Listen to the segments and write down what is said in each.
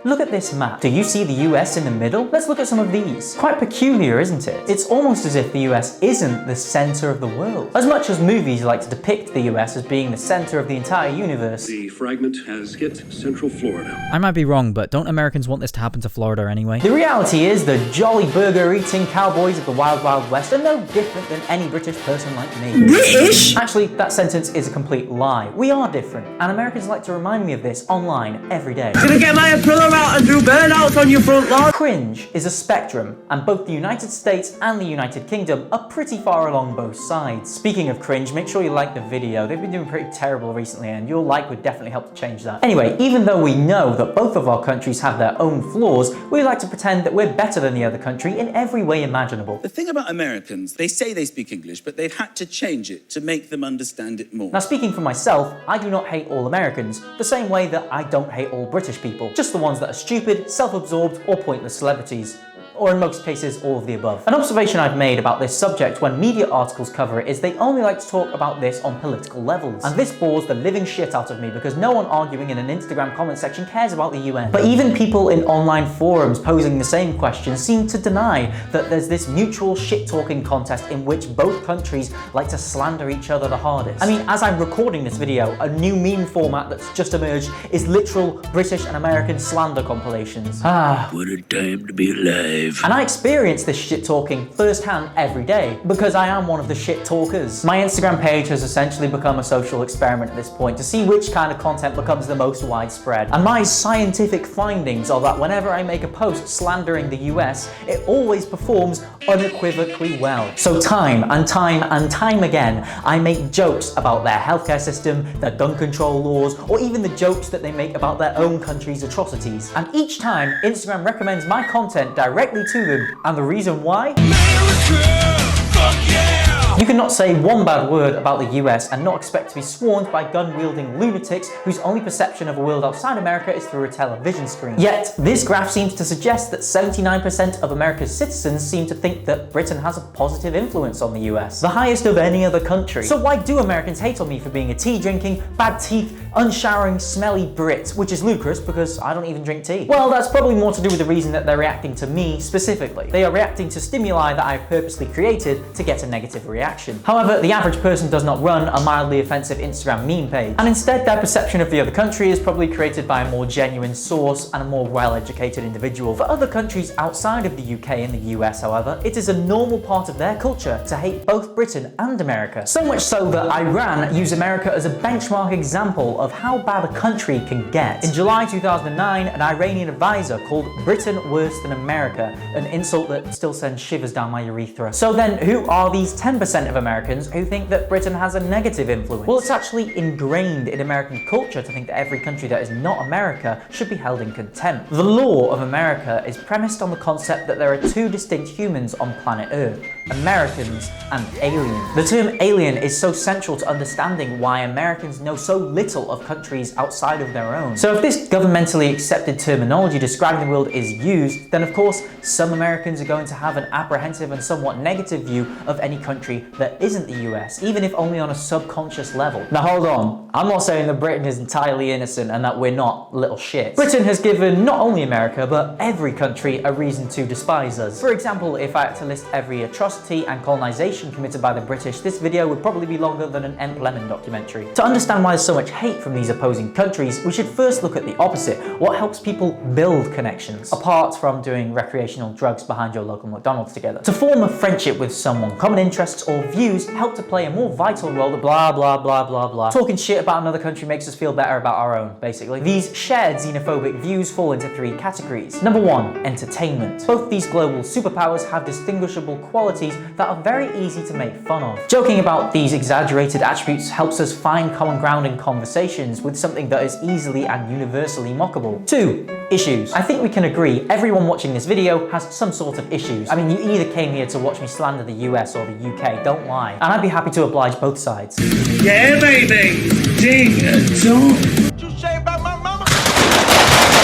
Look at this map. Do you see the US in the middle? Let's look at some of these. Quite peculiar, isn't it? It's almost as if the US isn't the center of the world. As much as movies like to depict the US as being the center of the entire universe, the fragment has hit Central Florida. I might be wrong, but don't Americans want this to happen to Florida anyway? The reality is the jolly burger-eating cowboys of the Wild Wild West are no different than any British person like me. British? Actually, that sentence is a complete lie. We are different, and Americans like to remind me of this online every day. Gonna get my pillow out and do burnouts on your front lawn. Cringe is a spectrum, and both the United States and the United Kingdom are pretty far along both sides. Speaking of cringe, make sure you like the video. They've been doing pretty terrible recently, and your like would definitely help to change that. Anyway, even though we know that both of our countries have their own flaws, we like to pretend that we're better than the other country in every way imaginable. The thing about Americans, they say they speak English, but they've had to change it to make them understand it more. Now, speaking for myself, I do not hate all Americans, the same way that I don't hate all British people, just the ones that are stupid, self-absorbed, or pointless celebrities. Or in most cases, all of the above. An observation I've made about this subject when media articles cover it is they only like to talk about this on political levels. And this bores the living shit out of me because no one arguing in an Instagram comment section cares about the UN. But even people in online forums posing the same question seem to deny that there's this mutual shit-talking contest in which both countries like to slander each other the hardest. I mean, as I'm recording this video, a new meme format that's just emerged is literal British and American slander compilations. What a time to be alive. And I experience this shit talking firsthand every day because I am one of the shit talkers. My Instagram page has essentially become a social experiment at this point to see which kind of content becomes the most widespread. And my scientific findings are that whenever I make a post slandering the US, it always performs unequivocally well. So time and time and time again, I make jokes about their healthcare system, their gun control laws, or even the jokes that they make about their own country's atrocities. And each time, Instagram recommends my content directly to them, and the reason why? America, fuck yeah! You cannot say one bad word about the US and not expect to be swarmed by gun-wielding lunatics whose only perception of a world outside America is through a television screen. Yet, this graph seems to suggest that 79% of America's citizens seem to think that Britain has a positive influence on the US, the highest of any other country. So why do Americans hate on me for being a tea-drinking, bad teeth, unshowering, smelly Brit, which is ludicrous because I don't even drink tea? Well, that's probably more to do with the reason that they're reacting to me specifically. They are reacting to stimuli that I've purposely created to get a negative reaction. However, the average person does not run a mildly offensive Instagram meme page, and instead their perception of the other country is probably created by a more genuine source and a more well-educated individual. For other countries outside of the UK and the US, however, it is a normal part of their culture to hate both Britain and America. So much so that Iran use America as a benchmark example of how bad a country can get. In July 2009, an Iranian advisor called Britain worse than America, an insult that still sends shivers down my urethra. So then, who are these 10% of Americans who think that Britain has a negative influence? Well, it's actually ingrained in American culture to think that every country that is not America should be held in contempt. The law of America is premised on the concept that there are two distinct humans on planet Earth, Americans and aliens. The term alien is so central to understanding why Americans know so little of countries outside of their own. So if this governmentally accepted terminology describing the world is used, then of course some Americans are going to have an apprehensive and somewhat negative view of any country that isn't the US, even if only on a subconscious level. Now hold on, I'm not saying that Britain is entirely innocent and that we're not little shits. Britain has given not only America, but every country a reason to despise us. For example, if I had to list every atrocity and colonization committed by the British, this video would probably be longer than an Emp Lemon documentary. To understand why there's so much hate from these opposing countries, we should first look at the opposite. What helps people build connections, apart from doing recreational drugs behind your local McDonald's together? To form a friendship with someone, common interests or views help to play a more vital role than blah blah blah blah blah. Talking shit about another country makes us feel better about our own, basically. These shared xenophobic views fall into three categories. Number one, entertainment. Both these global superpowers have distinguishable qualities that are very easy to make fun of. Joking about these exaggerated attributes helps us find common ground in conversations with something that is easily and universally mockable. Two, issues. I think we can agree everyone watching this video has some sort of issues. I mean, you either came here to watch me slander the US or the UK, don't lie. And I'd be happy to oblige both sides. Yeah, baby! Ding a dong!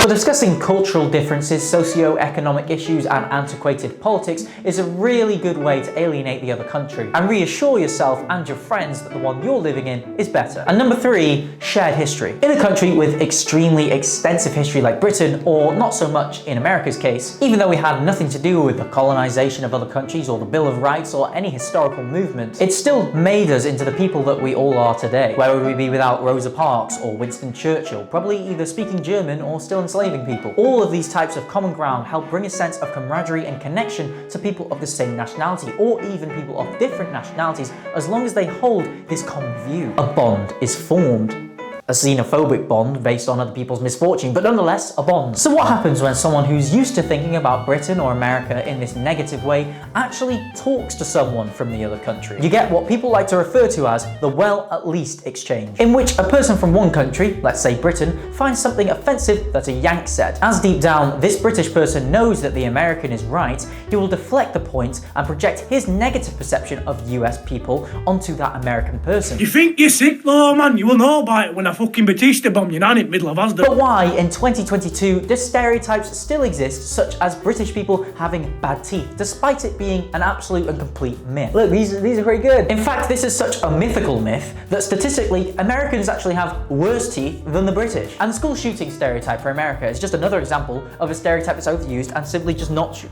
But But discussing cultural differences, socio-economic issues, and antiquated politics is a really good way to alienate the other country and reassure yourself and your friends that the one you're living in is better. And number 3, shared history. In a country with extremely extensive history like Britain, or not so much in America's case, even though we had nothing to do with the colonization of other countries or the Bill of Rights or any historical movement, it still made us into the people that we all are today. Where would we be without Rosa Parks or Winston Churchill? Probably either speaking German or still enslaving people. All of these types of common ground help bring a sense of camaraderie and connection to people of the same nationality, or even people of different nationalities, as long as they hold this common view. A bond is formed. A xenophobic bond based on other people's misfortune, but nonetheless a bond. So what happens when someone who's used to thinking about Britain or America in this negative way actually talks to someone from the other country? You get what people like to refer to as the well at least exchange, in which a person from one country, let's say Britain, finds something offensive that a Yank said. As deep down this British person knows that the American is right, he will deflect the point and project his negative perception of US people onto that American person. You think you're sick though, man? You will know about it when I fucking Batista bomb you in the middle of Asda. But why, in 2022, do stereotypes still exist, such as British people having bad teeth, despite it being an absolute and complete myth? Look, these are pretty good. In fact, this is such a mythical myth that statistically, Americans actually have worse teeth than the British. And the school shooting stereotype for America is just another example of a stereotype that's overused and simply just not true.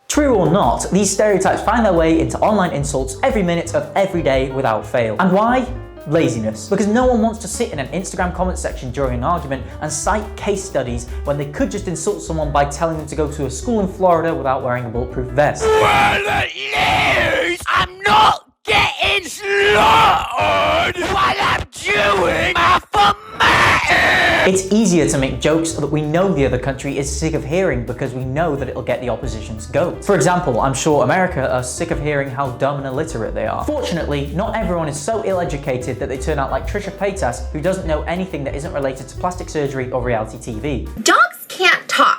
True or not, these stereotypes find their way into online insults every minute of every day without fail. And why? Laziness. Because no one wants to sit in an Instagram comment section during an argument and cite case studies when they could just insult someone by telling them to go to a school in Florida without wearing a bulletproof vest. Well, at least I'm not getting slaughtered while I'm doing my formatting! It's easier to make jokes that we know the other country is sick of hearing because we know that it'll get the opposition's goat. For example, I'm sure America are sick of hearing how dumb and illiterate they are. Fortunately, not everyone is so ill-educated that they turn out like Trisha Paytas, who doesn't know anything that isn't related to plastic surgery or reality TV. Dogs can't talk.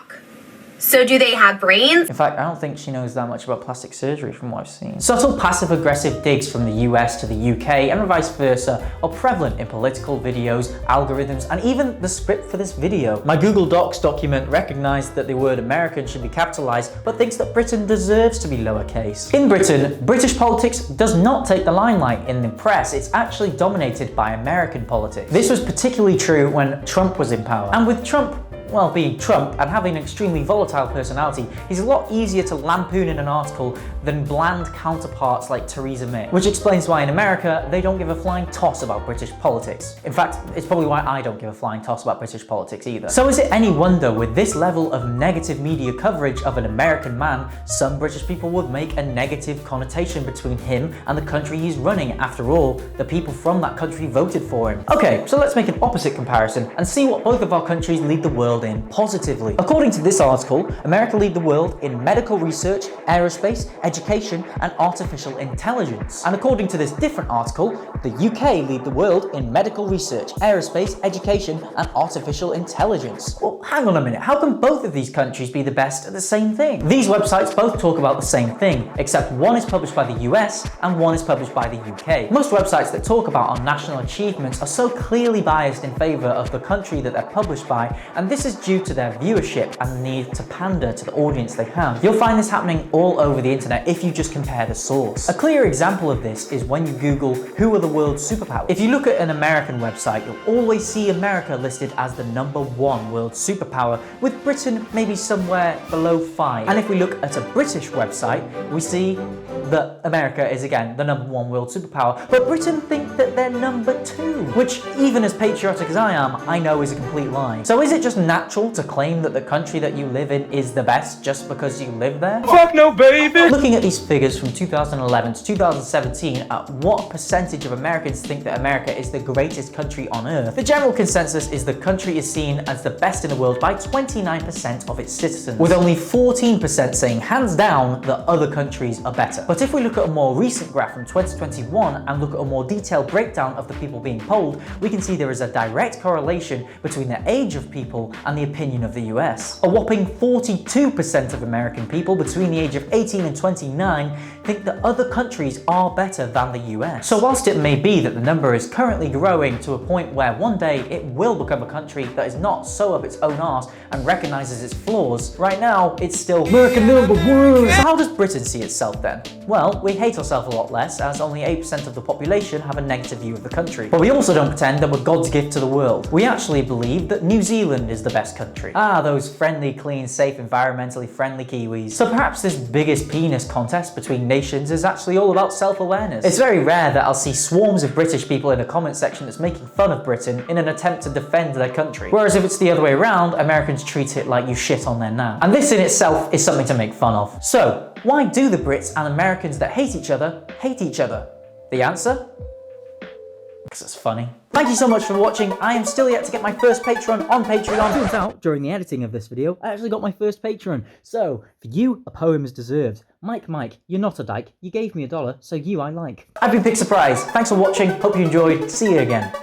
So do they have brains? In fact, I don't think she knows that much about plastic surgery from what I've seen. Subtle passive-aggressive digs from the US to the UK and vice versa are prevalent in political videos, algorithms, and even the script for this video. My Google Docs document recognized that the word American should be capitalized, but thinks that Britain deserves to be lowercase. In Britain, British politics does not take the limelight in the press. It's actually dominated by American politics. This was particularly true when Trump was in power. And with Trump, well, being Trump and having an extremely volatile personality, he's a lot easier to lampoon in an article than bland counterparts like Theresa May. Which explains why in America, they don't give a flying toss about British politics. In fact, it's probably why I don't give a flying toss about British politics either. So is it any wonder with this level of negative media coverage of an American man, some British people would make a negative connotation between him and the country he's running? After all, the people from that country voted for him. Okay, so let's make an opposite comparison and see what both of our countries lead the world in positively. According to this article, America lead the world in medical research, aerospace, education, and artificial intelligence. And according to this different article, the UK lead the world in medical research, aerospace, education, and artificial intelligence. Well, hang on a minute, how can both of these countries be the best at the same thing? These websites both talk about the same thing, except one is published by the US and one is published by the UK. Most websites that talk about our national achievements are so clearly biased in favor of the country that they're published by, and this is due to their viewership and the need to pander to the audience they have. You'll find this happening all over the internet if you just compare the source. A clear example of this is when you Google who are the world's superpowers. If you look at an American website, you'll always see America listed as the #1 world superpower, with Britain maybe somewhere below 5. And if we look at a British website, we see that America is again the #1 world superpower, but Britain think that they're #2, which even as patriotic as I am, I know is a complete lie. So is it just natural to claim that the country that you live in is the best just because you live there? Fuck no, baby! Looking at these figures from 2011 to 2017 at what percentage of Americans think that America is the greatest country on earth, the general consensus is the country is seen as the best in the world by 29% of its citizens, with only 14% saying hands down that other countries are better. But if we look at a more recent graph from 2021 and look at a more detailed breakdown of the people being polled, we can see there is a direct correlation between the age of people and the opinion of the US. A whopping 42% of American people between the age of 18 and 29 think that other countries are better than the US. So whilst it may be that the number is currently growing to a point where one day it will become a country that is not so up its own arse and recognises its flaws, right now it's still America number one. So how does Britain see itself then? Well, we hate ourselves a lot less, as only 8% of the population have a negative view of the country. But we also don't pretend that we're God's gift to the world. We actually believe that New Zealand is the best country. Ah, those friendly, clean, safe, environmentally friendly Kiwis. So perhaps this biggest penis contest between nations is actually all about self-awareness. It's very rare that I'll see swarms of British people in a comment section that's making fun of Britain in an attempt to defend their country. Whereas if it's the other way around, Americans treat it like you shit on their nan. And this in itself is something to make fun of. So, why do the Brits and Americans that hate each other hate each other? The answer? Because it's funny. Thank you so much for watching. I am still yet to get my first patron on Patreon. Turns out, during the editing of this video, I actually got my first patron. So, for you, a poem is deserved. Mike, you're not a dyke. You gave me $1, so you I like. I've been Pick Surprise. Thanks for watching. Hope you enjoyed. See you again.